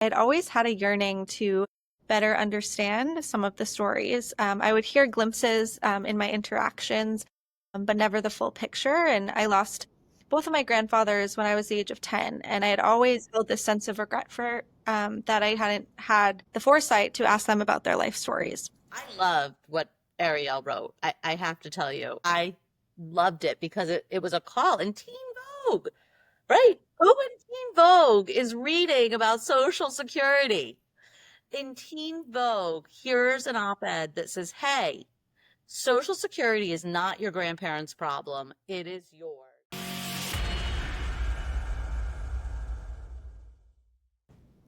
I'd always had a yearning to better understand some of the stories. I would hear glimpses in my interactions, but never the full picture. And I lost both of my grandfathers when I was the age of 10. And I had always felt this sense of regret for that I hadn't had the foresight to ask them about their life stories. I loved what Arielle wrote. I have to tell you, I loved it because it was a call in Teen Vogue, right? Who in Teen Vogue is reading about Social Security? In Teen Vogue, here's an op-ed that says, hey, Social Security is not your grandparents' problem. It is yours.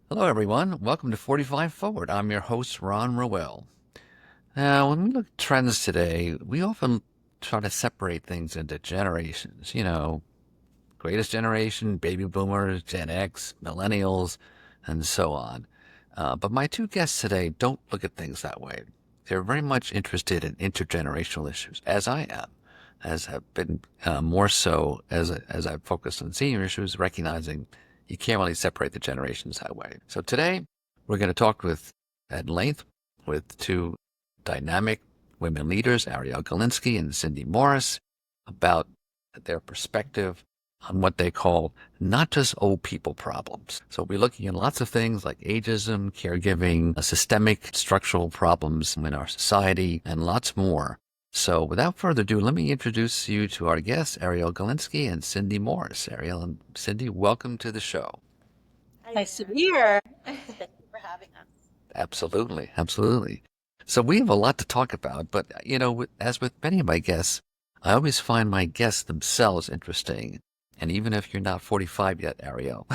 Hello, everyone. Welcome to 45 Forward. I'm your host, Ron Roel. Now, when we look at trends today, we often try to separate things into generations. Greatest generation, baby boomers, Gen X, millennials, and so on. But my two guests today don't look at things that way. They're very much interested in intergenerational issues, as I am, as have been more so as I've focused on senior issues, recognizing you can't really separate the generations that way. So today, we're going to talk at length with two dynamic women leaders, Arielle Galinsky and Cindy Morris, about their perspective on what they call not just old people problems. So we're looking at lots of things like ageism, caregiving, systemic structural problems in our society, and lots more. So without further ado, let me introduce you to our guests, Arielle Galinsky and Cindy Morris. Arielle and Cindy, welcome to the show. Nice to be here. Thank you for having us. Absolutely, absolutely. So we have a lot to talk about, but as with many of my guests, I always find my guests themselves interesting. And even if you're not 45 yet, Arielle,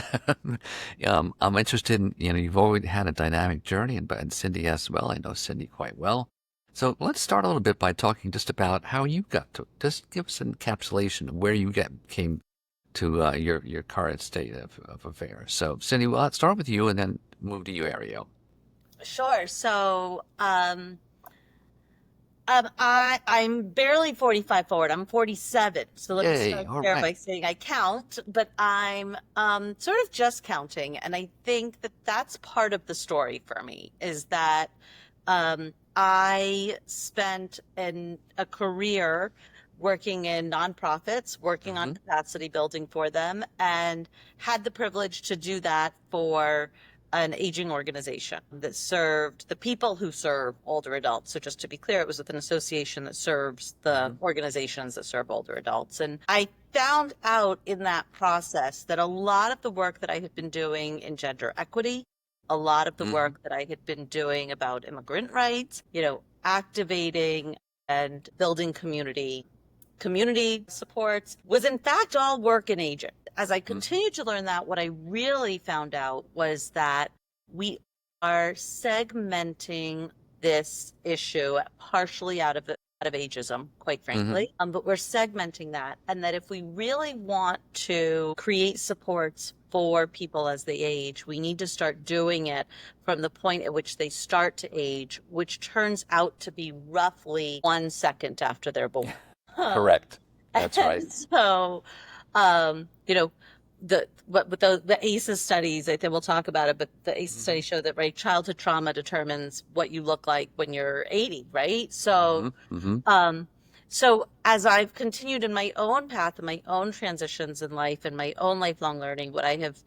I'm interested in, you've already had a dynamic journey, and Cindy as well. I know Cindy quite well. So let's start a little bit by talking just about how you got to, just give us an encapsulation of where you came to your current state of affairs. So Cindy, well, let's start with you and then move to you, Arielle. Sure. So, I'm barely 45 forward. I'm 47. So let me Yay, start all there right. by saying I count, but I'm sort of just counting. And I think that that's part of the story for me is that I spent a career working in nonprofits, working on Mm-hmm. capacity building for them, and had the privilege to do that for an aging organization that served the people who serve older adults. So just to be clear, it was with an association that serves the Mm-hmm. organizations that serve older adults. And I found out in that process that a lot of the work that I had been doing in gender equity, a lot of the Mm-hmm. work that I had been doing about immigrant rights, activating and building community supports was in fact all work in aging. As I Mm-hmm. continued to learn that, what I really found out was that we are segmenting this issue partially out of ageism, quite Mm-hmm. frankly. But we're segmenting that, and that if we really want to create supports for people as they age, we need to start doing it from the point at which they start to age, which turns out to be roughly 1 second after they're born. Correct. That's right. And so, um, you know, the ACEs studies, I think we'll talk about it, but the ACEs Mm-hmm. studies show that, right, childhood trauma determines what you look like when you're 80, right? So, Mm-hmm. Mm-hmm. um, so as I've continued in my own path and my own transitions in life and my own lifelong learning, what I have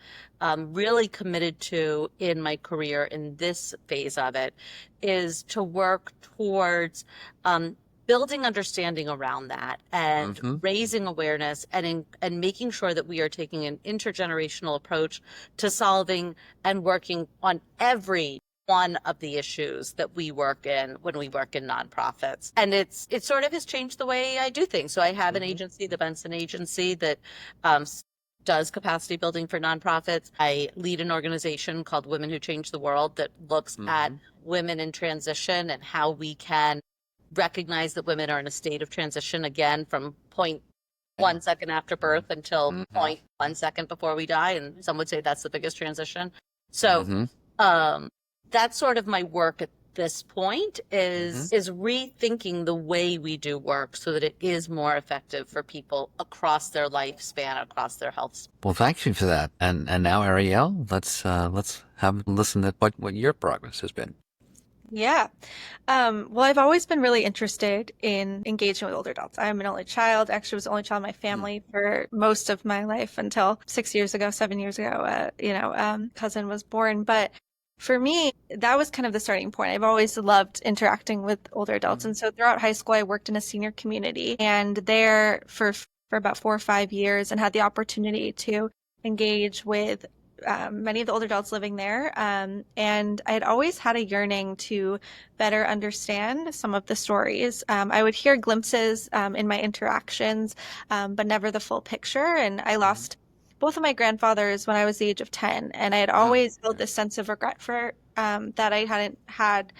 really committed to in my career in this phase of it is to work towards building understanding around that and Mm-hmm. raising awareness and making sure that we are taking an intergenerational approach to solving and working on every one of the issues that we work in when we work in nonprofits. And it sort of has changed the way I do things. So I have an Mm-hmm. agency, the Benson Agency, that um, does capacity building for nonprofits. I lead an organization called Women Who Change the World that looks at Mm-hmm. women in transition and how we can recognize that women are in a state of transition again from point Yeah. 1 second after birth until Mm-hmm. point 1 second before we die. And some would say that's the biggest transition. So Mm-hmm. um, that's sort of my work this point is rethinking the way we do work so that it is more effective for people across their lifespan, across their health. Well, thank you for that. And now, Arielle, let's have a listen at what your progress has been. Yeah. Well, I've always been really interested in engaging with older adults. I'm an only child. Actually, was the only child in my family for most of my life until 6 years ago, 7 years ago, cousin was born. But for me, that was kind of the starting point. I've always loved interacting with older adults. And so throughout high school, I worked in a senior community and there for about 4 or 5 years and had the opportunity to engage with many of the older adults living there. And I had always had a yearning to better understand some of the stories. I would hear glimpses in my interactions, but never the full picture. And I lost both of my grandfathers when I was the age of 10. And I had always felt this sense of regret for that I hadn't had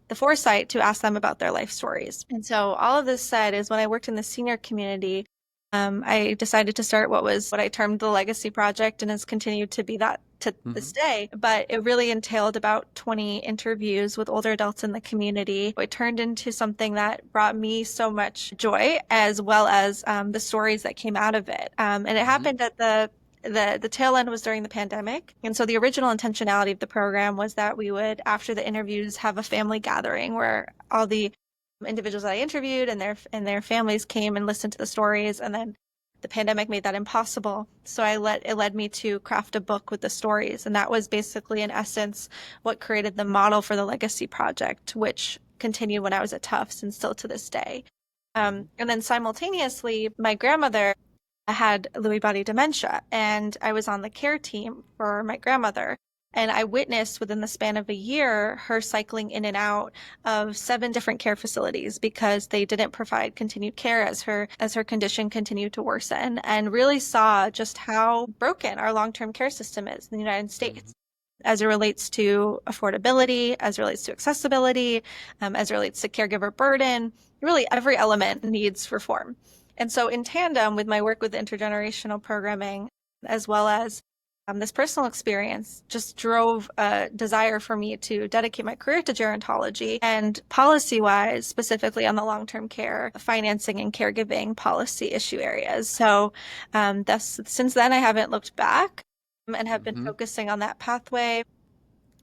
the foresight to ask them about their life stories. And so all of this said is when I worked in the senior community, I decided to start what I termed the Legacy Project and has continued to be that to this day. But it really entailed about 20 interviews with older adults in the community. It turned into something that brought me so much joy, as well as the stories that came out of it. And it happened at the tail end was during the pandemic. And so the original intentionality of the program was that we would, after the interviews, have a family gathering where all the individuals that I interviewed and their families came and listened to the stories. And then the pandemic made that impossible. So it led me to craft a book with the stories. And that was basically, in essence, what created the model for the Legacy Project, which continued when I was at Tufts and still to this day. And then simultaneously, my grandmother had Lewy body dementia, and I was on the care team for my grandmother. And I witnessed within the span of a year her cycling in and out of 7 different care facilities because they didn't provide continued care as her condition continued to worsen, and really saw just how broken our long-term care system is in the United States as it relates to affordability, as it relates to accessibility, as it relates to caregiver burden. Really, every element needs reform. And so in tandem with my work with intergenerational programming, as well as this personal experience, just drove a desire for me to dedicate my career to gerontology and policy-wise, specifically on the long-term care, financing and caregiving policy issue areas. So since then, I haven't looked back and have been focusing on that pathway,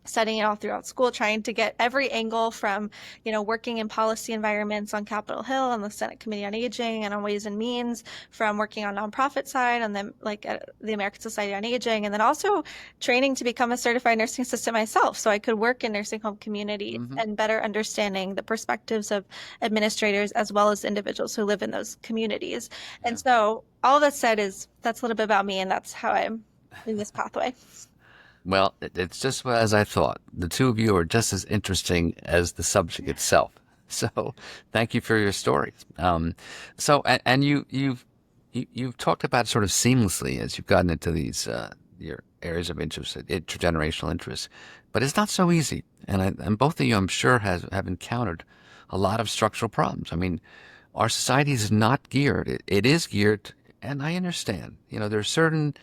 studying it all throughout school, trying to get every angle from, working in policy environments on Capitol Hill, on the Senate Committee on Aging and on Ways and Means, from working on nonprofit side, on the American Society on Aging, and then also training to become a certified nursing assistant myself, so I could work in nursing home communities and better understanding the perspectives of administrators as well as individuals who live in those communities. Yeah. And so all that said that's a little bit about me, and that's how I'm in this pathway. Well, it's just as I thought. The two of you are just as interesting as the subject itself. So, thank you for your stories. You've talked about it sort of seamlessly as you've gotten into these your areas of interest, intergenerational interests. But it's not so easy. And both of you, I'm sure, have encountered a lot of structural problems. I mean, our society is not geared. It is geared, and I understand. There's certain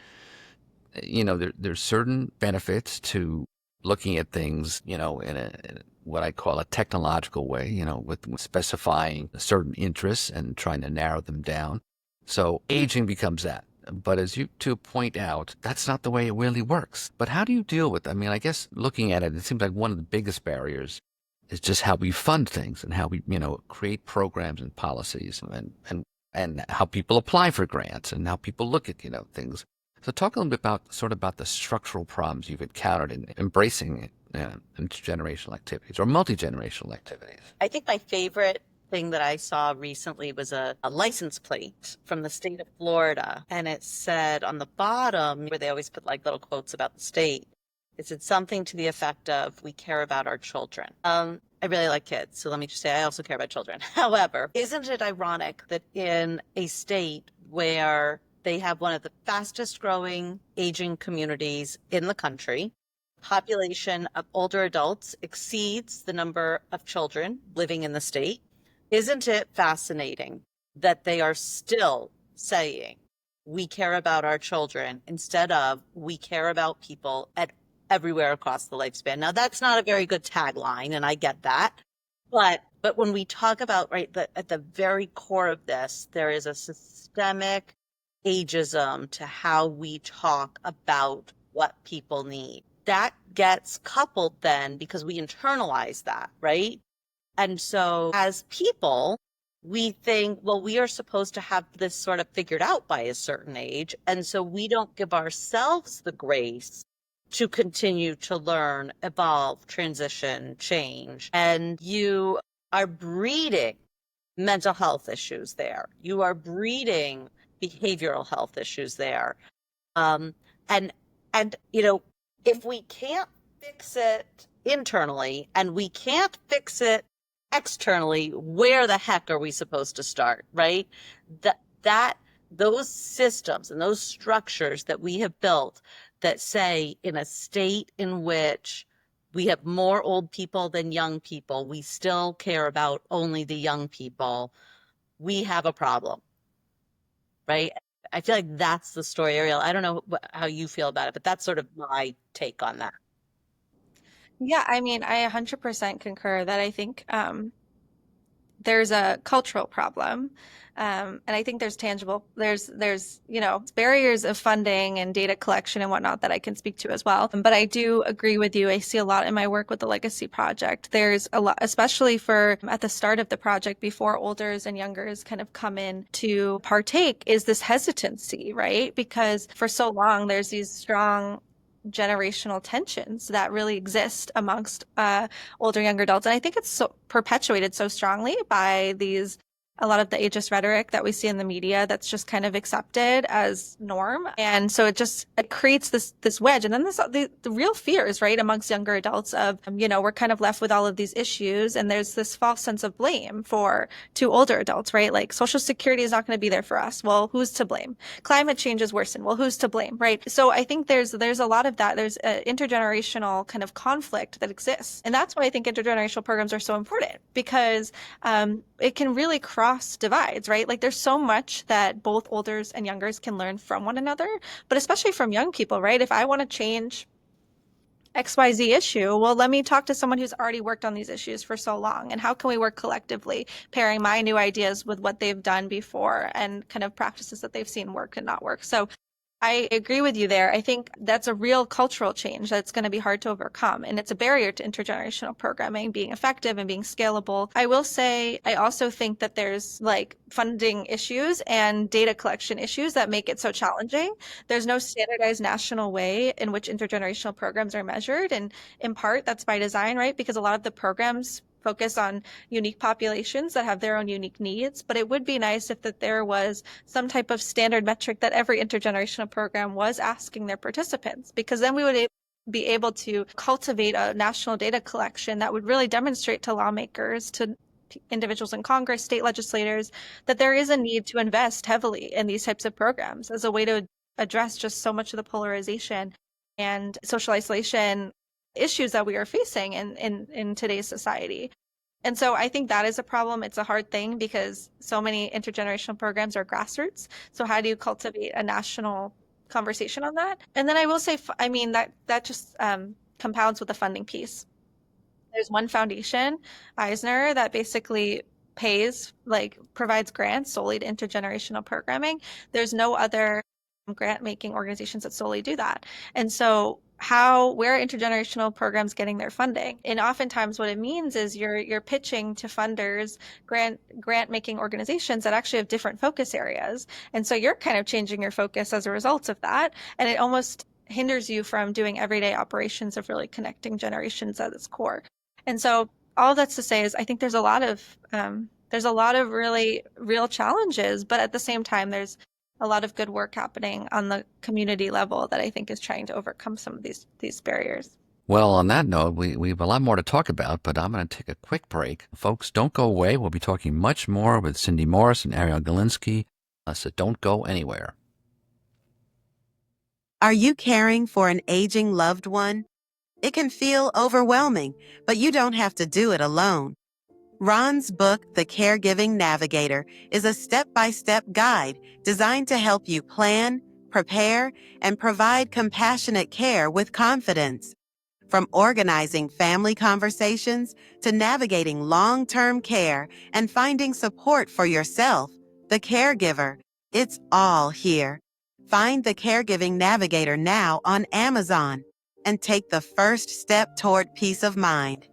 there's certain benefits to looking at things, in what I call a technological way, with specifying certain interests and trying to narrow them down. So aging becomes that. But as you two point out, that's not the way it really works. But how do you deal with it? I mean, I guess looking at it, it seems like one of the biggest barriers is just how we fund things and how we, create programs and policies and how people apply for grants and how people look at, things. So talk a little bit about the structural problems you've encountered in embracing intergenerational activities or multi-generational activities. I think my favorite thing that I saw recently was a license plate from the state of Florida. And it said on the bottom, where they always put like little quotes about the state, it said something to the effect of, "We care about our children." I really like kids, so let me just say I also care about children. However, isn't it ironic that in a state where they have one of the fastest growing aging communities in the country, population of older adults exceeds the number of children living in the state? Isn't it fascinating that they are still saying, "We care about our children," instead of "We care about people at everywhere across the lifespan. Now, that's not a very good tagline, and I get that. But when we talk about, right, at the very core of this, there is a systemic ageism to how we talk about what people need. That gets coupled then because we internalize that, right? And so as people, we think, well, we are supposed to have this sort of figured out by a certain age. And so we don't give ourselves the grace to continue to learn, evolve, transition, change. And you are breeding mental health issues there. You are breeding behavioral health issues there. Um, and if we can't fix it internally and we can't fix it externally, where the heck are we supposed to start, right? That those systems and those structures that we have built that say in a state in which we have more old people than young people, we still care about only the young people, we have a problem, right? I feel like that's the story, Arielle. I don't know how you feel about it, but that's sort of my take on that. Yeah, I mean, I 100% concur that I think there's a cultural problem. And I think there's barriers of funding and data collection and whatnot that I can speak to as well. But I do agree with you. I see a lot in my work with the Legacy Project. There's a lot, especially for at the start of the project, before olders and youngers kind of come in to partake, is this hesitancy, right? Because for so long, there's these strong generational tensions that really exist amongst older younger adults, and I think it's so perpetuated so strongly by a lot of the ageist rhetoric that we see in the media that's just kind of accepted as norm. And so it creates this wedge. And then the real fears, right, amongst younger adults of, we're kind of left with all of these issues. And there's this false sense of blame to older adults, right? Like Social Security is not going to be there for us. Well, who's to blame? Climate change is worsened. Well, who's to blame, right? So I think there's a lot of that. There's an intergenerational kind of conflict that exists. And that's why I think intergenerational programs are so important, because it can really cross divides, right? Like there's so much that both olders and youngers can learn from one another, but especially from young people, right? If I want to change XYZ issue, well, let me talk to someone who's already worked on these issues for so long. And how can we work collectively, pairing my new ideas with what they've done before and kind of practices that they've seen work and not work? So I agree with you there. I think that's a real cultural change that's going to be hard to overcome. And it's a barrier to intergenerational programming being effective and being scalable. I will say, I also think that there's like funding issues and data collection issues that make it so challenging. There's no standardized national way in which intergenerational programs are measured. And in part, that's by design, right? Because a lot of the programs focus on unique populations that have their own unique needs, but it would be nice if that there was some type of standard metric that every intergenerational program was asking their participants, because then we would be able to cultivate a national data collection that would really demonstrate to lawmakers, to individuals in Congress, state legislators, that there is a need to invest heavily in these types of programs as a way to address just so much of the polarization and social isolation issues that we are facing in today's society. And so I think that is a problem. It's a hard thing because so many intergenerational programs are grassroots. So how do you cultivate a national conversation on that? And then I will say, I mean, that just compounds with the funding piece. There's one foundation, Eisner, that basically provides grants solely to intergenerational programming. There's no other grant making organizations that solely do that. And so where are intergenerational programs getting their funding? And oftentimes what it means is you're pitching to funders, grant making organizations that actually have different focus areas. And so you're kind of changing your focus as a result of that. And it almost hinders you from doing everyday operations of really connecting generations at its core. And so all that's to say is I think there's a lot of really real challenges, but at the same time, there's a lot of good work happening on the community level that I think is trying to overcome some of these barriers. Well, on that note, we have a lot more to talk about, but I'm going to take a quick break. Folks, don't go away. We'll be talking much more with Cindy Morris and Arielle Galinsky, so don't go anywhere. Are you caring for an aging loved one? It can feel overwhelming, but you don't have to do it alone. Ron's book, The Caregiving Navigator, is a step-by-step guide designed to help you plan, prepare, and provide compassionate care with confidence. From organizing family conversations to navigating long-term care and finding support for yourself, the caregiver, it's all here. Find the Caregiving Navigator now on Amazon and take the first step toward peace of mind.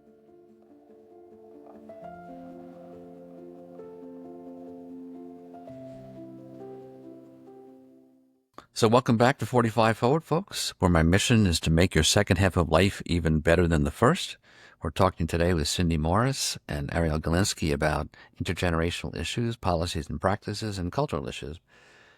So welcome back to 45 Forward, folks, where my mission is to make your second half of life even better than the first. We're talking today with Cindy Morris and Arielle Galinsky about intergenerational issues, policies and practices, and cultural issues.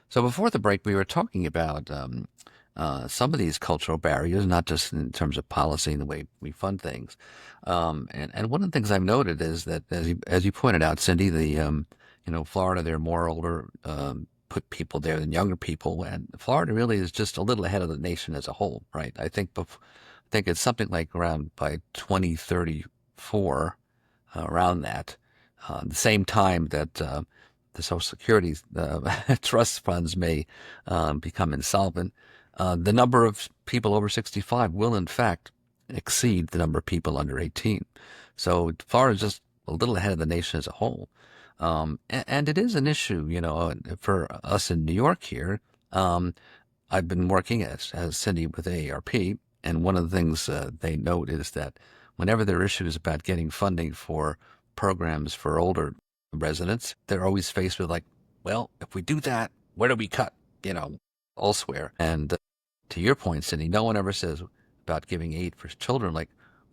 So before the break, we were talking about some of these cultural barriers, not just in terms of policy and the way we fund things. And one of the things I've noted is that, as you pointed out, Cindy, Florida, they're more older put people there than younger people, and Florida really is just a little ahead of the nation as a whole, right? I think it's something like around by 2034, around that, the same time that the Social Security trust funds may become insolvent. The number of people over 65 will, in fact, exceed the number of people under 18. So Florida is just a little ahead of the nation as a whole. And it is an issue, for us in New York here. I've been working as Cindy with AARP, and one of the things they note is that whenever there are issues about getting funding for programs for older residents, they're always faced with well, if we do that, where do we cut, elsewhere? And to your point, Cindy, no one ever says about giving aid for children,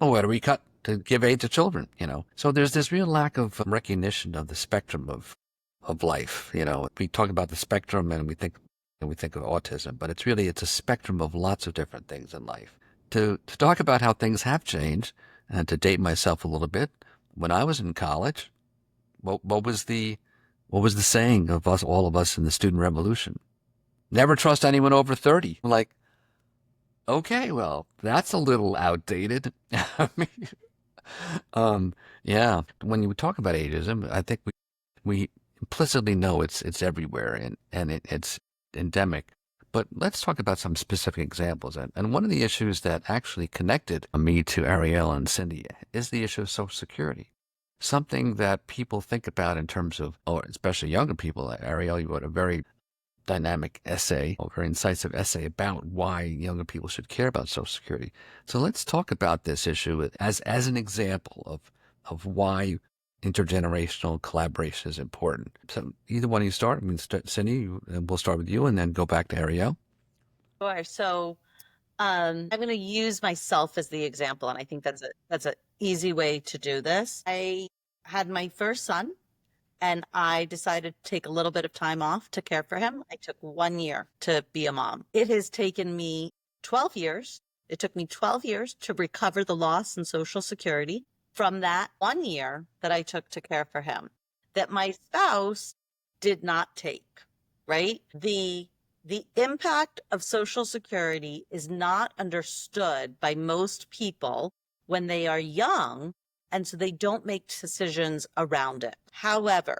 well, where do we cut to give aid to children, So there's this real lack of recognition of the spectrum of life. We talk about the spectrum and we think of autism, but it's a spectrum of lots of different things in life. To talk about how things have changed, and to date myself a little bit, when I was in college, what was the saying of all of us in the student revolution? Never trust anyone over 30. Okay, well, that's a little outdated. I mean, yeah. When you talk about ageism, I think we implicitly know it's everywhere and it's endemic. But let's talk about some specific examples. And one of the issues that actually connected me to Arielle and Cindy is the issue of Social Security. Something that people think about in terms of, or especially younger people. Arielle, you wrote a very dynamic essay, a very incisive essay about why younger people should care about Social Security. So let's talk about this issue as an example of why intergenerational collaboration is important. So either one of you start. Cindy, we'll start with you and then go back to Arielle. Sure. So I'm going to use myself as the example, and I think that's an easy way to do this. I had my first son, and I decided to take a little bit of time off to care for him. I took 1 year to be a mom. It has taken me 12 years. It took me 12 years to recover the loss in Social Security from that 1 year that I took to care for him, that my spouse did not take, right? The impact of Social Security is not understood by most people when they are young, and so they don't make decisions around it. However,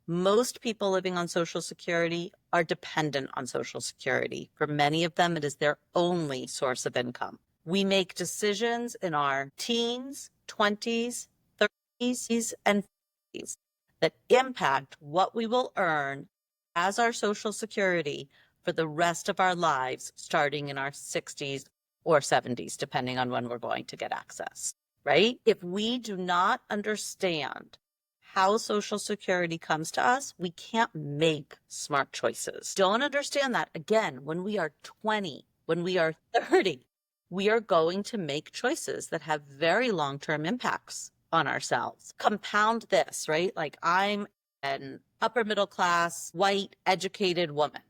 most people living on Social Security are dependent on Social Security. For many of them, it is their only source of income. We make decisions in our teens, 20s, 30s, and 40s that impact what we will earn as our Social Security for the rest of our lives, starting in our 60s or 70s, depending on when we're going to get access, right? If we do not understand how Social Security comes to us, we can't make smart choices. Don't understand that. Again, when we are 20, when we are 30, we are going to make choices that have very long-term impacts on ourselves. Compound this, right? I'm an upper middle class, white, educated woman,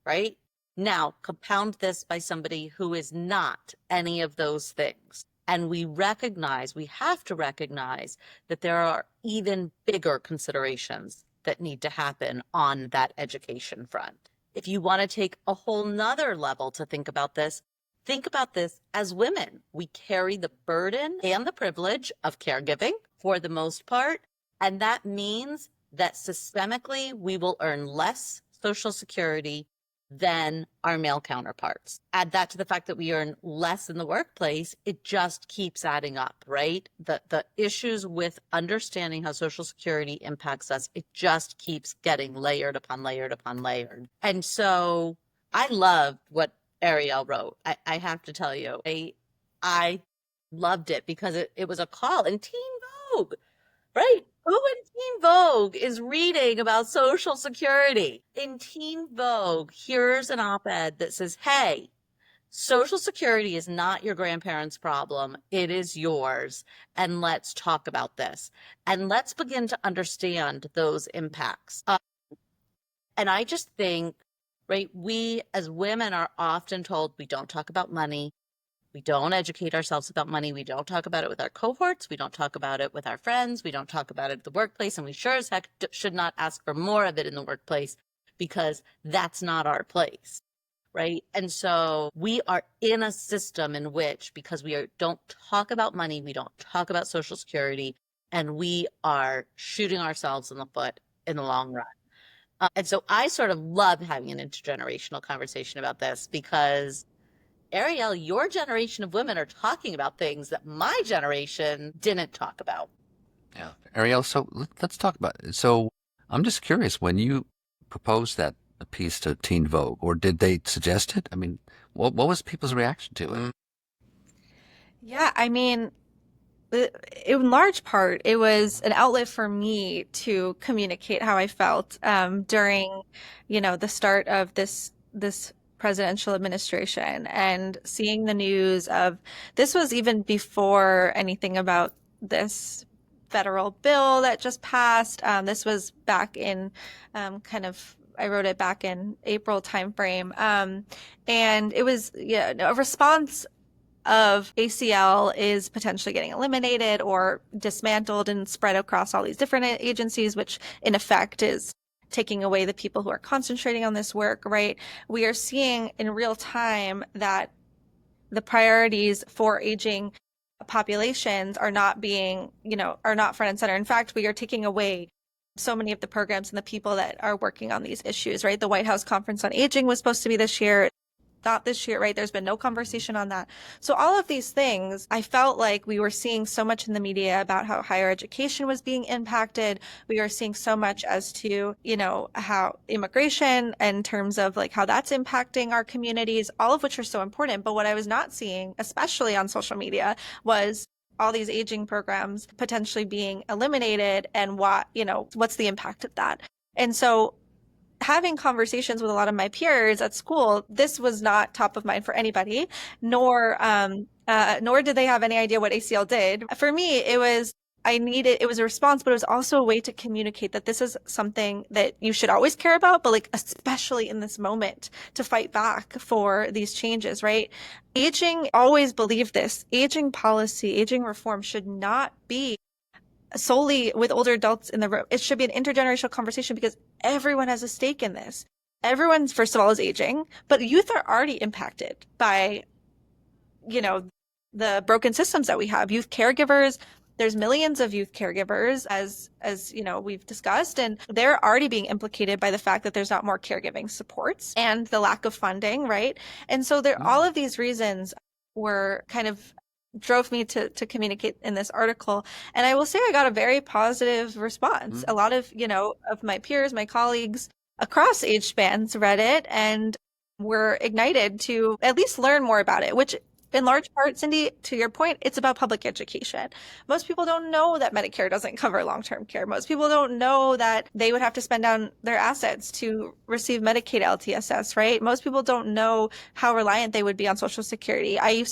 right? Now, compound this by somebody who is not any of those things. And we have to recognize that there are even bigger considerations that need to happen on that education front. If you want to take a whole nother level to think about this as women. We carry the burden and the privilege of caregiving for the most part. And that means that systemically we will earn less Social Security than our male counterparts. Add that to the fact that we earn less in the workplace, it just keeps adding up, right? The issues with understanding how Social Security impacts us, it just keeps getting layered upon layered upon layered. And so I loved what Arielle wrote. I have to tell you, I loved it because it was a call in Teen Vogue, right? Who in Teen Vogue is reading about Social Security? In Teen Vogue, here's an op-ed that says, hey, Social Security is not your grandparents' problem. It is yours. And let's talk about this. And let's begin to understand those impacts. And I just think, right, we as women are often told we don't talk about money. We don't educate ourselves about money. We don't talk about it with our cohorts. We don't talk about it with our friends. We don't talk about it at the workplace. And we sure as heck should not ask for more of it in the workplace because that's not our place, right? And so we are in a system in which, because don't talk about money, we don't talk about Social Security, and we are shooting ourselves in the foot in the long run. And so I sort of love having an intergenerational conversation about this because Arielle, your generation of women are talking about things that my generation didn't talk about. Yeah. Arielle, so let's talk about it. So I'm just curious, when you proposed that piece to Teen Vogue, or did they suggest it? I mean, what was people's reaction to it? Yeah, I mean, in large part, it was an outlet for me to communicate how I felt during, the start of this presidential administration and seeing the news of this was even before anything about this federal bill that just passed. This was back in I wrote it back in April timeframe. And it was a response of ACL is potentially getting eliminated or dismantled and spread across all these different agencies, which in effect is taking away the people who are concentrating on this work, right? We are seeing in real time that the priorities for aging populations are not being, are not front and center. In fact, we are taking away so many of the programs and the people that are working on these issues, right? The White House Conference on Aging was supposed to be this year. Not this year, right? There's been no conversation on that. So all of these things, I felt like we were seeing so much in the media about how higher education was being impacted. We were seeing so much as to, how immigration in terms of like how that's impacting our communities, all of which are so important. But what I was not seeing, especially on social media, was all these aging programs potentially being eliminated and what's the impact of that. And so having conversations with a lot of my peers at school, this was not top of mind for anybody, nor did they have any idea what ACL did. For me, it was a response, but it was also a way to communicate that this is something that you should always care about, but like especially in this moment to fight back for these changes, right? Aging, always believed this. Aging policy, aging reform should not be solely with older adults in the room. It should be an intergenerational conversation because everyone has a stake in this. Everyone, first of all, is aging, but youth are already impacted by, the broken systems that we have. Youth caregivers, there's millions of youth caregivers as we've discussed, and they're already being implicated by the fact that there's not more caregiving supports and the lack of funding, right? And so all of these reasons were kind of drove me to communicate in this article. And I will say I got a very positive response. A lot of, of my peers, my colleagues across age spans read it and were ignited to at least learn more about it, which in large part, Cindy, to your point, it's about public education. Most people don't know that Medicare doesn't cover long-term care. Most people don't know that they would have to spend down their assets to receive Medicaid LTSS, right? Most people don't know how reliant they would be on Social Security. I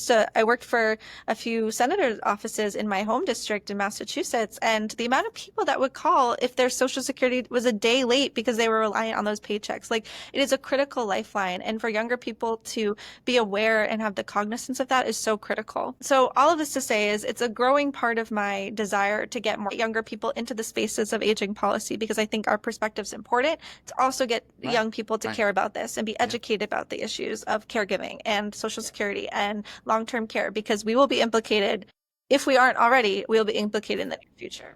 worked for a few senators' offices in my home district in Massachusetts, and the amount of people that would call if their Social Security was a day late because they were reliant on those paychecks. Like, it is a critical lifeline. And for younger people to be aware and have the cognizance of that is so critical. So all of this to say is it's a growing part of my desire to get more younger people into the spaces of aging policy because I think our perspective is important to also get young people to care about this and be educated about the issues of caregiving and Social Security and long-term care because we will be implicated. If we aren't already, we'll be implicated in the near future.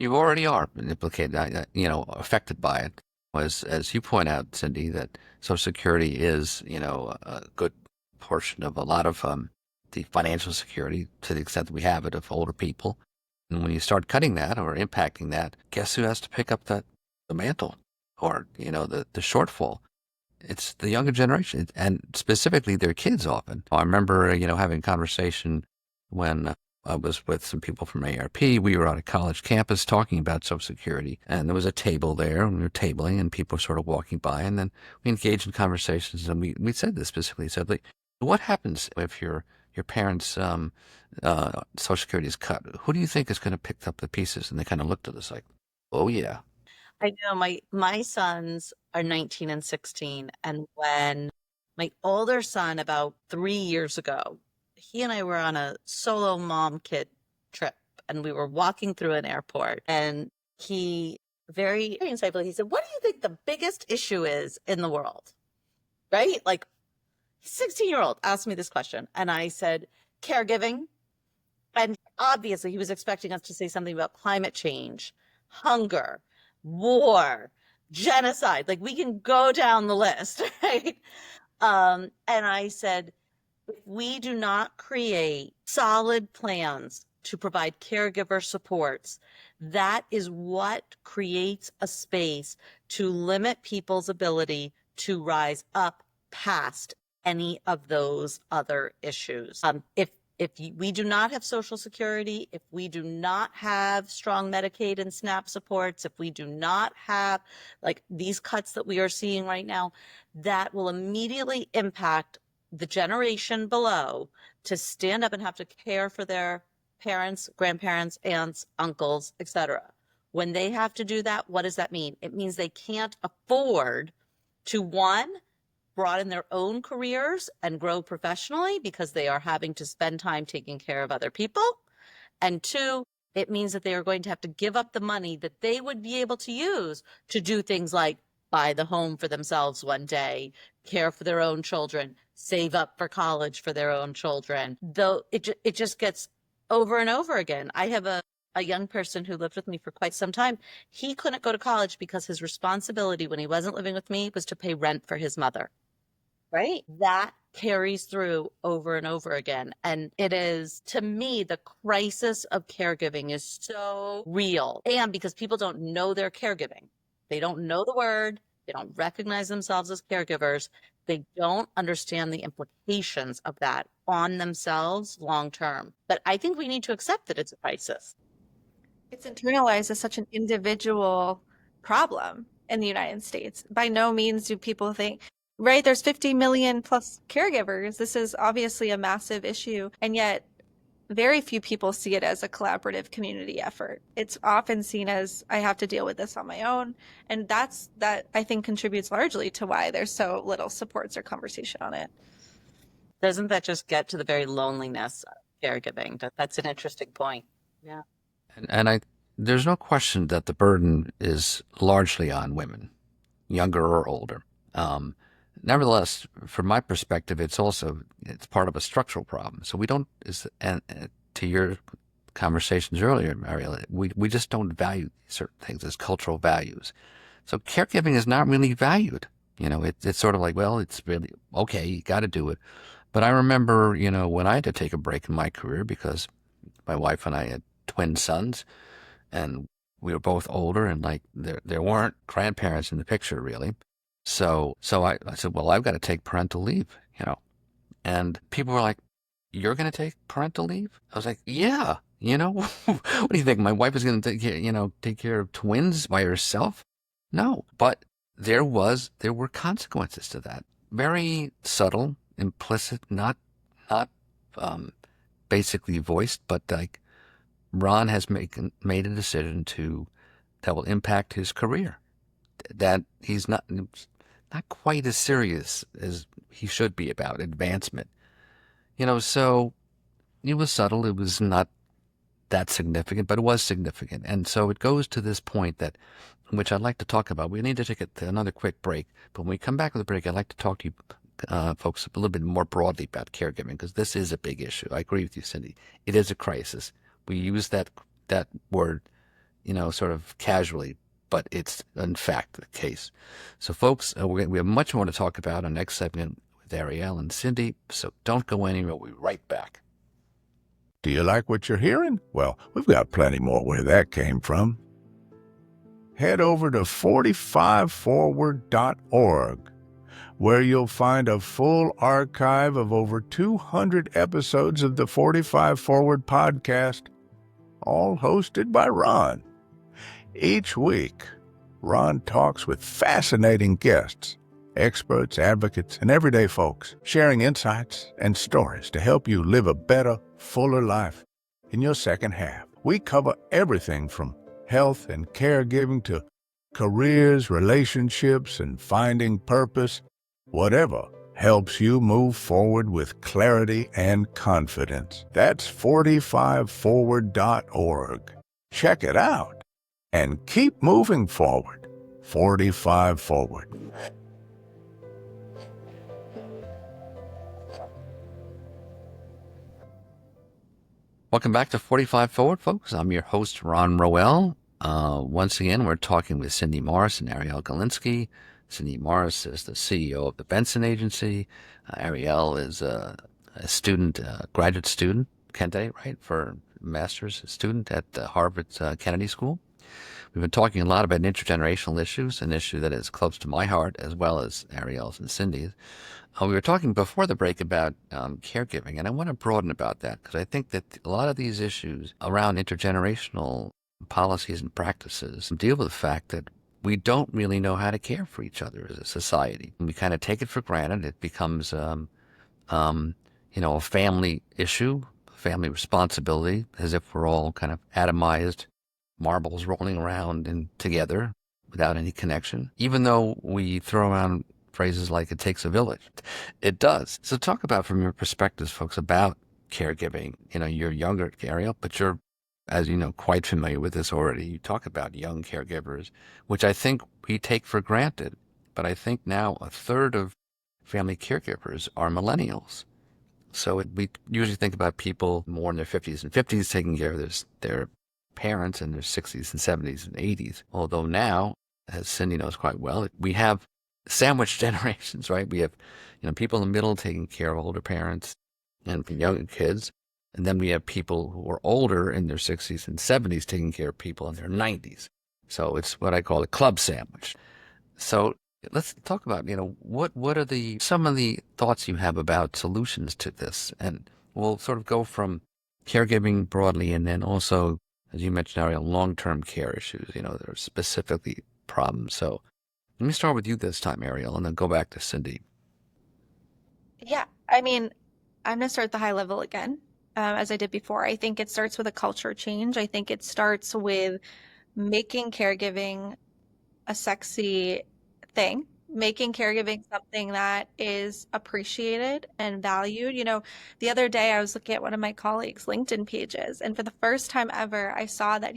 You already are implicated, affected by it. as you point out, Cindy, that Social Security is, a good portion of a lot of the financial security to the extent that we have it of older people. And when you start cutting that or impacting that, guess who has to pick up the mantle or, the shortfall? It's the younger generation and specifically their kids often. I remember, having a conversation when I was with some people from ARP. We were on a college campus talking about Social Security, and there was a table there, and we were tabling, and people were sort of walking by, and then we engaged in conversations, and we said this specifically, said, like, what happens if your parents' Social Security is cut? Who do you think is going to pick up the pieces? And they kind of looked at us like, oh yeah. I know my sons are 19 and 16, and when my older son about 3 years ago, he and I were on a solo mom kid trip, and we were walking through an airport, and he very insightfully, he said, "What do you think the biggest issue is in the world?" Right? Like, 16-year-old asked me this question, and I said, caregiving. And obviously he was expecting us to say something about climate change, hunger, war, genocide. Like, we can go down the list, right? And I said, if we do not create solid plans to provide caregiver supports, that is what creates a space to limit people's ability to rise up past any of those other issues. If we do not have Social Security, if we do not have strong Medicaid and SNAP supports, if we do not have like these cuts that we are seeing right now, that will immediately impact the generation below to stand up and have to care for their parents, grandparents, aunts, uncles, etc. When they have to do that, what does that mean? It means they can't afford to, one, broaden their own careers and grow professionally because they are having to spend time taking care of other people. And two, it means that they are going to have to give up the money that they would be able to use to do things like buy the home for themselves one day, care for their own children, save up for college for their own children. Though it just gets over and over again. I have a young person who lived with me for quite some time. He couldn't go to college because his responsibility when he wasn't living with me was to pay rent for his mother. Right? That carries through over and over again. And it is, to me, the crisis of caregiving is so real. And because people don't know they're caregiving, they don't know the word, they don't recognize themselves as caregivers, they don't understand the implications of that on themselves long term. But I think we need to accept that it's a crisis. It's internalized as such an individual problem in the United States. By no means do people think, right, there's 50 million plus caregivers. This is obviously a massive issue, and yet very few people see it as a collaborative community effort. It's often seen as, I have to deal with this on my own, and that I think contributes largely to why there's so little supports or conversation on it. Doesn't that just get to the very loneliness of caregiving? That's an interesting point. Yeah. And there's no question that the burden is largely on women, younger or older. Nevertheless, from my perspective, it's part of a structural problem. So we don't, and to your conversations earlier, Arielle, we just don't value certain things as cultural values. So caregiving is not really valued. It's sort of like, well, it's really, okay, you got to do it. But I remember, when I had to take a break in my career because my wife and I had twin sons and we were both older and like there weren't grandparents in the picture really. So I said, well, I've got to take parental leave, and people were like, you're going to take parental leave? I was like, yeah, what do you think? My wife is going to take care of twins by herself? No, but there were consequences to that. Very subtle, implicit, not basically voiced, but like Ron has made a decision that will impact his career, that he's not quite as serious as he should be about advancement. So it was subtle. It was not that significant, but it was significant. And so it goes to this point which I'd like to talk about. We need to take another quick break. But when we come back with the break, I'd like to talk to you folks a little bit more broadly about caregiving, because this is a big issue. I agree with you, Cindy. It is a crisis. We use that word, sort of casually, but it's in fact the case. So folks, we have much more to talk about in the next segment with Arielle and Cindy, so don't go anywhere. We'll be right back. Do you like what you're hearing? Well, we've got plenty more where that came from. Head over to 45forward.org, where you'll find a full archive of over 200 episodes of the 45 Forward podcast, all hosted by Ron. Each week, Ron talks with fascinating guests, experts, advocates, and everyday folks, sharing insights and stories to help you live a better, fuller life. In your second half, we cover everything from health and caregiving to careers, relationships, and finding purpose. Whatever helps you move forward with clarity and confidence. That's 45forward.org. Check it out and keep moving forward. 45 Forward. Welcome back to 45 Forward, folks. I'm your host, Ron Roel. Once again, we're talking with Cindy Morris and Arielle Galinsky. Cindy Morris is the CEO of the Benson Agency. Arielle is a student, graduate student, candidate, right, for master's student at Harvard Kennedy School. We've been talking a lot about intergenerational issues, an issue that is close to my heart as well as Arielle's and Cindy's. We were talking before the break about caregiving, and I want to broaden about that because I think that a lot of these issues around intergenerational policies and practices deal with the fact that we don't really know how to care for each other as a society. We kind of take it for granted. It becomes, a family issue, family responsibility, as if we're all kind of atomized marbles rolling around and together without any connection, even though we throw around phrases like it takes a village. It does. So talk about, from your perspectives, folks, about caregiving. You're younger, Arielle, but you're, as you know, quite familiar with this already. You talk about young caregivers, which I think we take for granted. But I think now a third of family caregivers are millennials. So we usually think about people more in their 50s and 50s taking care of their parents in their 60s and 70s and 80s. Although now, as Cindy knows quite well, we have sandwich generations, right? We have, people in the middle taking care of older parents and younger kids. And then we have people who are older in their 60s and 70s taking care of people in their 90s. So it's what I call a club sandwich. So let's talk about, what are some of the thoughts you have about solutions to this? And we'll sort of go from caregiving broadly, and then also, as you mentioned, Arielle, long-term care issues, that are specifically problems. So let me start with you this time, Arielle, and then go back to Cindy. Yeah, I mean, I'm going to start at the high level again, as I did before. I think it starts with a culture change. I think it starts with making caregiving a sexy thing, making caregiving something that is appreciated and valued. The other day I was looking at one of my colleagues' LinkedIn pages, and for the first time ever, I saw that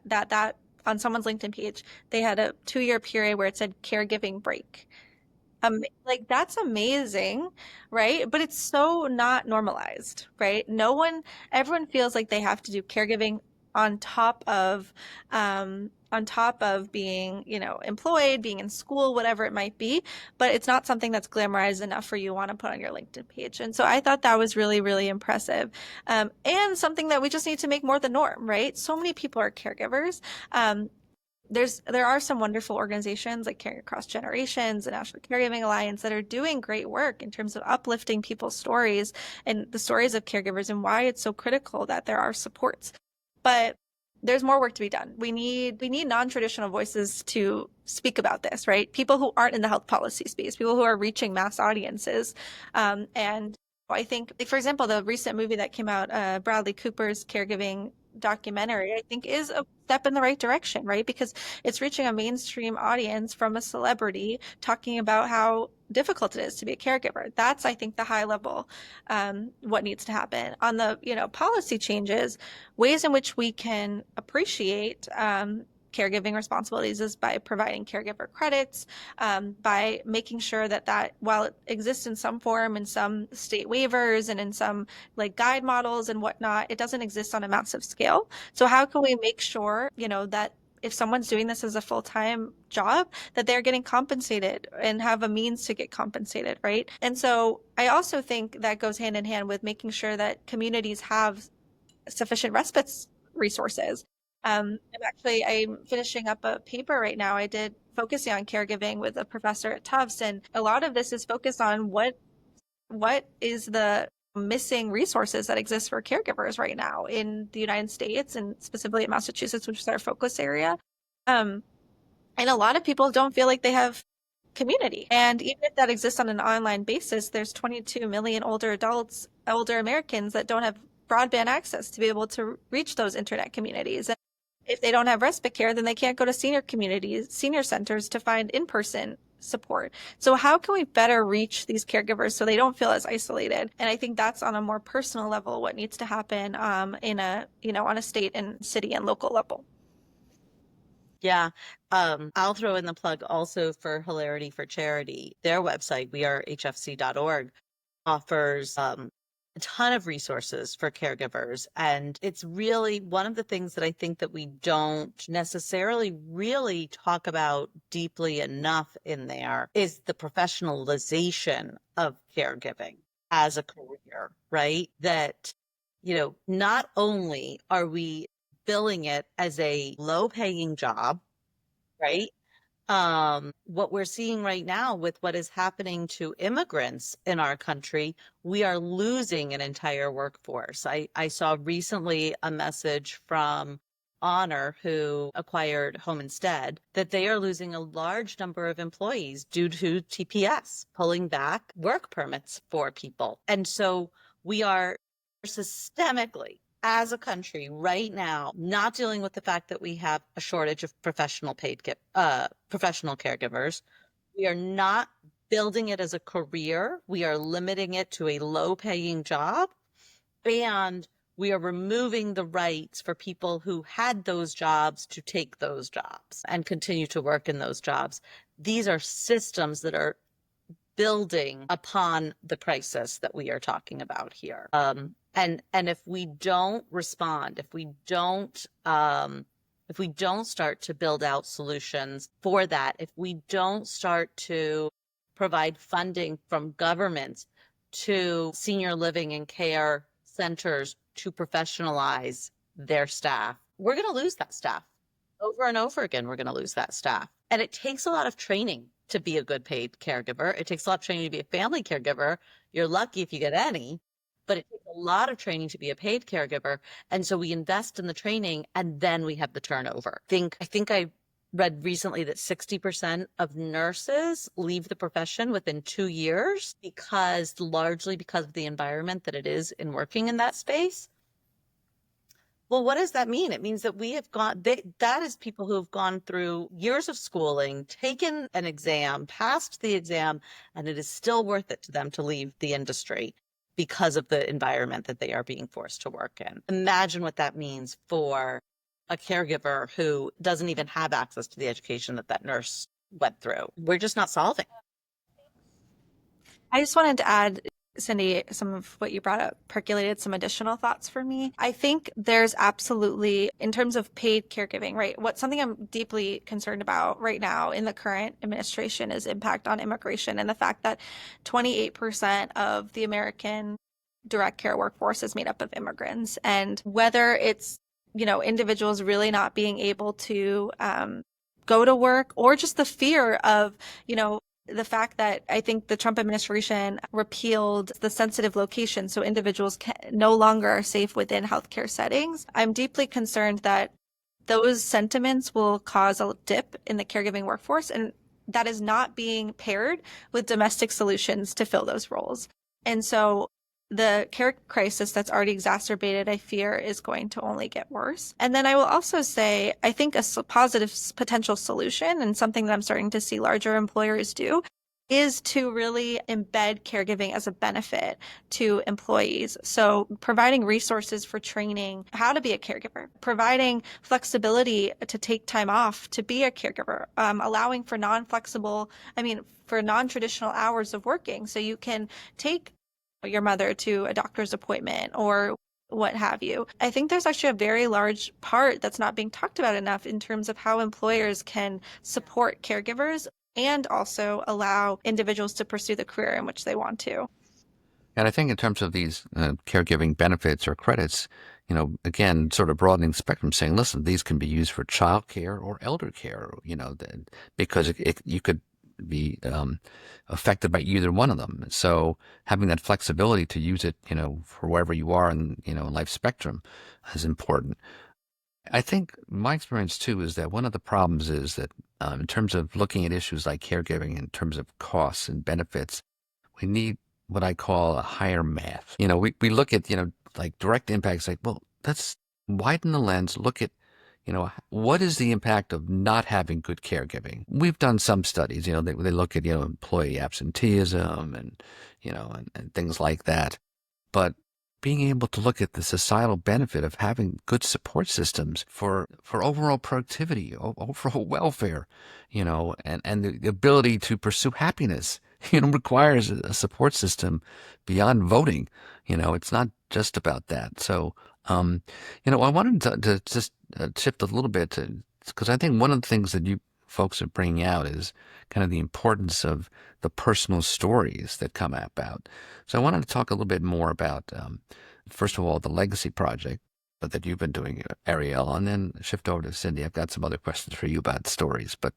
that on someone's LinkedIn page, they had a 2-year period where it said caregiving break. Like, that's amazing, right? But it's so not normalized, right? Everyone feels like they have to do caregiving on top of being, employed, being in school, whatever it might be, but it's not something that's glamorized enough for you to want to put on your LinkedIn page. And so I thought that was really, really impressive. And something that we just need to make more the norm, right? So many people are caregivers. There are some wonderful organizations like Caring Across Generations and National Caregiving Alliance that are doing great work in terms of uplifting people's stories and the stories of caregivers and why it's so critical that there are supports. But there's more work to be done. We need non-traditional voices to speak about this, right? People who aren't in the health policy space, people who are reaching mass audiences. And I think, for example, the recent movie that came out, Bradley Cooper's Caregiving documentary, I think is a step in the right direction, right? Because it's reaching a mainstream audience from a celebrity talking about how difficult it is to be a caregiver. That's, I think, the high level, what needs to happen. On the, policy changes, ways in which we can appreciate caregiving responsibilities is by providing caregiver credits, by making sure that while it exists in some form, in some state waivers and in some like guide models and whatnot, it doesn't exist on a massive scale. So how can we make sure, that if someone's doing this as a full-time job, that they're getting compensated and have a means to get compensated, right? And so I also think that goes hand in hand with making sure that communities have sufficient respite resources. I'm finishing up a paper right now. I did focusing on caregiving with a professor at Tufts, and a lot of this is focused on what is the missing resources that exist for caregivers right now in the United States and specifically in Massachusetts, which is our focus area. And a lot of people don't feel like they have community. And even if that exists on an online basis, there's 22 million older Americans that don't have broadband access to be able to reach those internet communities. And if they don't have respite care, then they can't go to senior centers to find in-person support. So how can we better reach these caregivers so they don't feel as isolated? And I think that's on a more personal level what needs to happen on a state and city and local level. Yeah. I'll throw in the plug also for Hilarity for Charity. Their website, wearehfc.org, offers a ton of resources for caregivers. And it's really one of the things that I think that we don't necessarily really talk about deeply enough in there is the professionalization of caregiving as a career, right? That, not only are we billing it as a low-paying job, right? What we're seeing right now with what is happening to immigrants in our country, we are losing an entire workforce. I saw recently a message from Honor, who acquired Home Instead, that they are losing a large number of employees due to TPS, pulling back work permits for people. And so we are systemically, as a country right now, not dealing with the fact that we have a shortage of professional caregivers. We are not building it as a career. We are limiting it to a low-paying job, and we are removing the rights for people who had those jobs to take those jobs and continue to work in those jobs. These are systems that are building upon the crisis that we are talking about here. And if we don't respond, if we don't start to build out solutions for that, if we don't start to provide funding from governments to senior living and care centers to professionalize their staff, we're going to lose that staff. Over and over again, we're going to lose that staff. And it takes a lot of training to be a good paid caregiver. It takes a lot of training to be a family caregiver. You're lucky if you get any, but it takes a lot of training to be a paid caregiver. And so we invest in the training and then we have the turnover. I think I read recently that 60% of nurses leave the profession within 2 years largely because of the environment that it is in working in that space. Well, what does that mean? It means that that is people who have gone through years of schooling, taken an exam, passed the exam, and it is still worth it to them to leave the industry because of the environment that they are being forced to work in. Imagine what that means for a caregiver who doesn't even have access to the education that nurse went through. We're just not solving. I just wanted to add, Cindy, some of what you brought up percolated some additional thoughts for me. I think there's absolutely, in terms of paid caregiving, right? Something I'm deeply concerned about right now in the current administration is impact on immigration and the fact that 28% of the American direct care workforce is made up of immigrants. And whether it's, individuals really not being able to go to work or just the fear of, the fact that I think the Trump administration repealed the sensitive location, so individuals no longer are safe within healthcare settings. I'm deeply concerned that those sentiments will cause a dip in the caregiving workforce, and that is not being paired with domestic solutions to fill those roles. And so the care crisis that's already exacerbated, I fear, is going to only get worse. And then I will also say, I think a positive potential solution, and something that I'm starting to see larger employers do, is to really embed caregiving as a benefit to employees. So providing resources for training how to be a caregiver, providing flexibility to take time off to be a caregiver, allowing for for non-traditional hours of working. So you can take your mother to a doctor's appointment or what have you. I think there's actually a very large part that's not being talked about enough in terms of how employers can support caregivers and also allow individuals to pursue the career in which they want to. And I think in terms of these caregiving benefits or credits, again, sort of broadening the spectrum, saying, listen, these can be used for child care or elder care, because you could be affected by either one of them. So having that flexibility to use it, for wherever you are in, life spectrum is important. I think my experience too is that one of the problems is that in terms of looking at issues like caregiving, in terms of costs and benefits, we need what I call a higher math. We look at, like direct impacts, like, well, let's widen the lens, look at, what is the impact of not having good caregiving? We've done some studies, they look at, employee absenteeism and, and things like that. But being able to look at the societal benefit of having good support systems for overall productivity, overall welfare, and the ability to pursue happiness, requires a support system beyond voting. It's not just about that. So, I wanted to just shift a little bit because I think one of the things that you folks are bringing out is kind of the importance of the personal stories that come about. So I wanted to talk a little bit more about, first of all, the legacy project that you've been doing, Arielle, and then shift over to Cindy. I've got some other questions for you about stories. But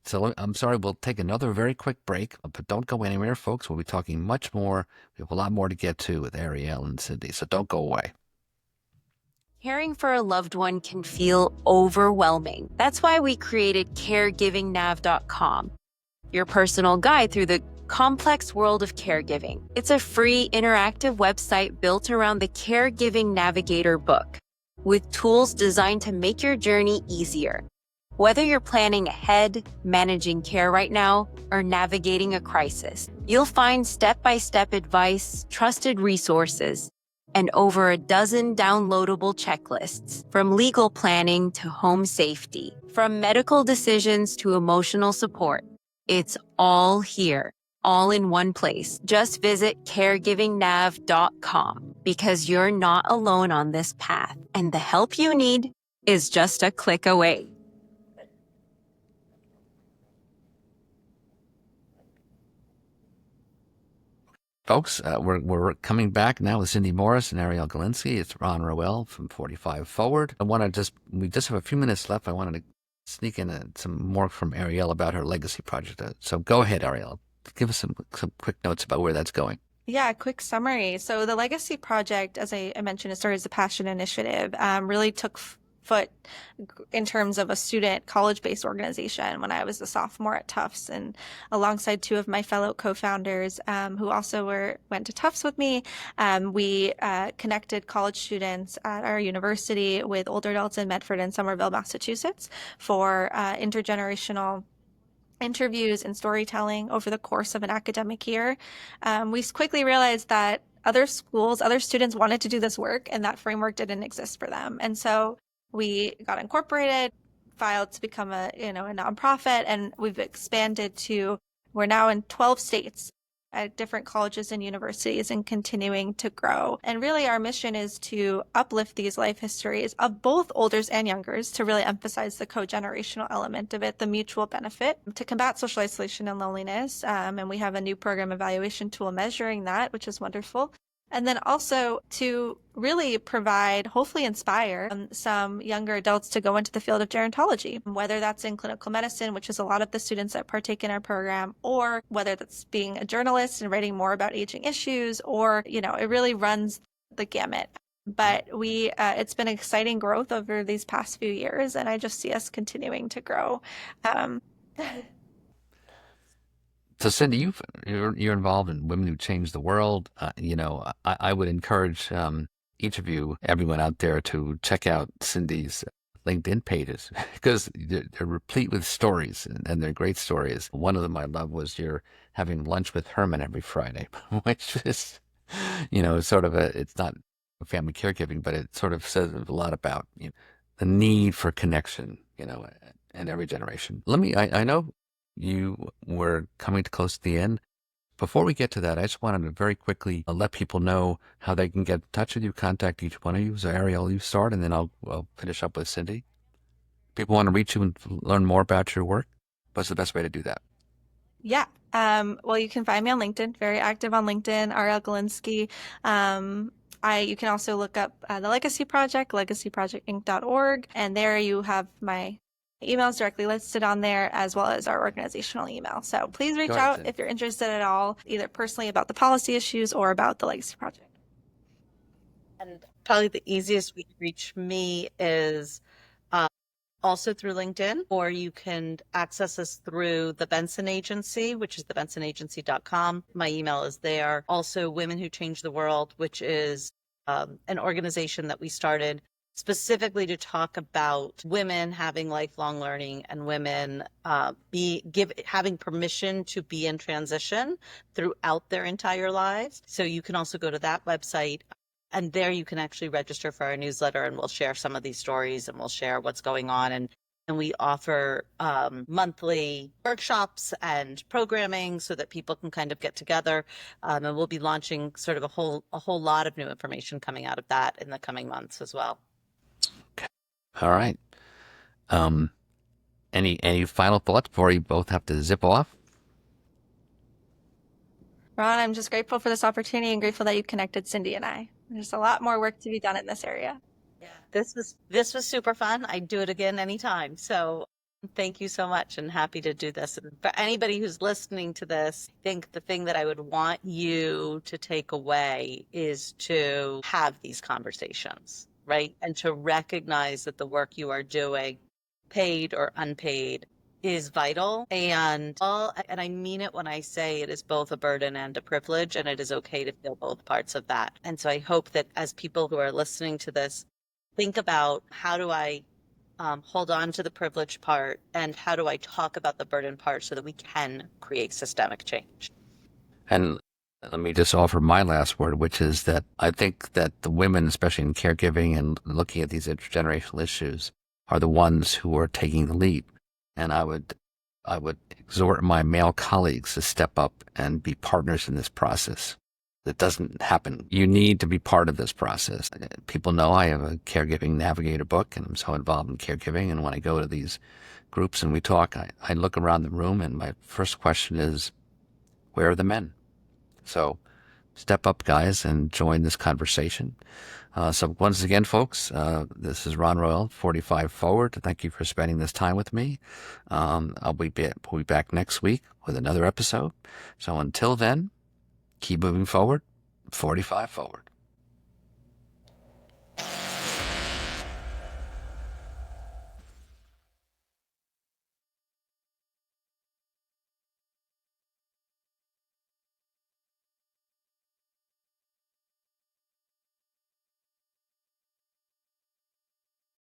so I'm sorry, we'll take another very quick break, but don't go anywhere, folks. We'll be talking much more. We have a lot more to get to with Arielle and Cindy, so don't go away. Caring for a loved one can feel overwhelming. That's why we created caregivingnav.com, your personal guide through the complex world of caregiving. It's a free interactive website built around the Caregiving Navigator book, with tools designed to make your journey easier. Whether you're planning ahead, managing care right now, or navigating a crisis, you'll find step-by-step advice, trusted resources, and over a dozen downloadable checklists, from legal planning to home safety, from medical decisions to emotional support. It's all here, all in one place. Just visit caregivingnav.com because you're not alone on this path, and the help you need is just a click away. Folks, we're coming back now with Cindy Morris and Arielle Galinsky. It's Ron Roel from 45 Forward. We just have a few minutes left. I wanted to sneak in some more from Arielle about her legacy project. So go ahead, Arielle. Give us some quick notes about where that's going. Yeah, quick summary. So the Legacy Project, as I mentioned, it started as a passion initiative, really took foot in terms of a student college-based organization when I was a sophomore at Tufts, and alongside two of my fellow co-founders who also went to Tufts with me, we connected college students at our university with older adults in Medford and Somerville, Massachusetts for intergenerational interviews and storytelling over the course of an academic year. We quickly realized that other schools, other students wanted to do this work, and that framework didn't exist for them. And so we got incorporated, filed to become a nonprofit, and we've expanded we're now in 12 states at different colleges and universities and continuing to grow. And really our mission is to uplift these life histories of both olders and youngers to really emphasize the co-generational element of it, the mutual benefit, to combat social isolation and loneliness. And we have a new program evaluation tool measuring that, which is wonderful. And then also to really provide, hopefully inspire some younger adults to go into the field of gerontology, whether that's in clinical medicine, which is a lot of the students that partake in our program, or whether that's being a journalist and writing more about aging issues, or, it really runs the gamut. But it's been exciting growth over these past few years, and I just see us continuing to grow. So Cindy, you're involved in Women Who Change the World. I would encourage each of you, everyone out there, to check out Cindy's LinkedIn pages because they're replete with stories, and they're great stories. One of them I love was you're having lunch with Herman every Friday, which is, sort of it's not family caregiving, but it sort of says a lot about the need for connection, in every generation. I know you were coming to close to the end. Before we get to that, I just wanted to very quickly let people know how they can get in touch with you, contact each one of you. So Arielle, you start, and then I'll finish up with Cindy. People want to reach you and learn more about your work. What's the best way to do that? Yeah. Well, you can find me on LinkedIn, very active on LinkedIn, Arielle Galinsky. You can also look up the Legacy Project, legacyprojectinc.org, and there you have my emails directly listed on there, as well as our organizational email. So please reach out if you're interested at all, either personally about the policy issues or about the Legacy Project. And probably the easiest way to reach me is also through LinkedIn, or you can access us through the Benson Agency, which is thebensonagency.com. My email is there. Also, Women Who Change the World, which is an organization that we started specifically to talk about women having lifelong learning and women having permission to be in transition throughout their entire lives. So you can also go to that website. And there you can actually register for our newsletter, and we'll share some of these stories, and we'll share what's going on. And we offer monthly workshops and programming so that people can kind of get together. And we'll be launching sort of a whole lot of new information coming out of that in the coming months as well. Okay. All right. Any final thoughts before you both have to zip off? Ron, I'm just grateful for this opportunity and grateful that you connected Cindy and I. There's a lot more work to be done in this area. Yeah, this was super fun. I'd do it again anytime. So thank you so much, and happy to do this. And for anybody who's listening to this, I think the thing that I would want you to take away is to have these conversations, right? And to recognize that the work you are doing, paid or unpaid, is vital. And I mean it when I say it is both a burden and a privilege, and it is okay to feel both parts of that. And so I hope that as people who are listening to this, think about, how do I hold on to the privilege part, and how do I talk about the burden part so that we can create systemic change? And let me just offer my last word, which is that I think that the women, especially in caregiving and looking at these intergenerational issues, are the ones who are taking the lead. And I would exhort my male colleagues to step up and be partners in this process. That doesn't happen. You need to be part of this process. People know I have a Caregiving Navigator book, and I'm so involved in caregiving. And when I go to these groups and we talk, I look around the room, and my first question is, where are the men? So step up, guys, and join this conversation. So once again, folks, this is Ron Roel, 45 Forward. Thank you for spending this time with me. We'll be back next week with another episode. So until then, keep moving forward, 45 Forward.